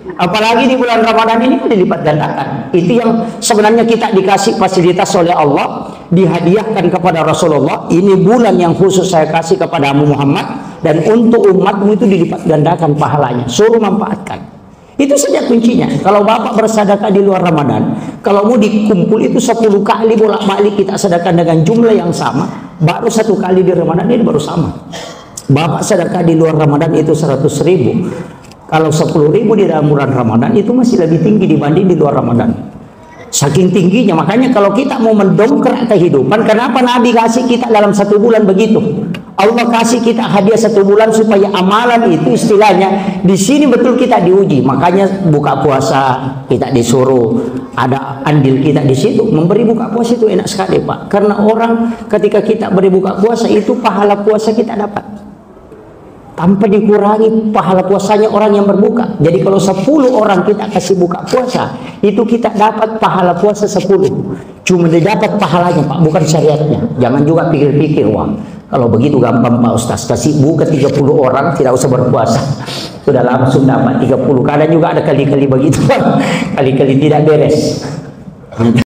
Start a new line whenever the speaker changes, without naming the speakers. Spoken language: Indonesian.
Apalagi di bulan Ramadan ini dilipat gandakan. Itu yang sebenarnya kita dikasih fasilitas oleh Allah, dihadiahkan kepada Rasulullah. Ini bulan yang khusus saya kasih kepadamu Muhammad, dan untuk umatmu itu dilipat gandakan pahalanya. Suruh manfaatkan. Itu saja kuncinya. Kalau bapak bersedekah di luar Ramadan, kalau mau dikumpul itu 10 kali bolak-balik kita sedekah dengan jumlah yang sama, baru 1 kali di Ramadan ini baru sama. Bapak sedekah di luar Ramadan itu 100.000. Kalau 10.000 di dalam bulan Ramadan itu masih lebih tinggi dibanding di luar Ramadan. Saking tingginya, makanya kalau kita mau mendongkrak kehidupan, kenapa Nabi kasih kita dalam 1 bulan begitu? Allah kasih kita hadiah 1 bulan supaya amalan itu istilahnya di sini betul kita diuji. Makanya buka puasa kita disuruh ada andil kita di situ. Memberi buka puasa itu enak sekali Pak, karena orang ketika kita beri buka puasa itu pahala puasa kita dapat tanpa dikurangi pahala puasanya orang yang berbuka. Jadi kalau 10 orang kita kasih buka puasa, itu kita dapat pahala puasa 10. Cuma didapat pahalanya Pak, bukan syariatnya. Jangan juga pikir-pikir, wah kalau begitu gampang Pak Ustaz, kasih buka 30 orang tidak usah berpuasa, sudah langsung dapat 30. Kadang juga ada kali-kali begitu, kali-kali tidak beres.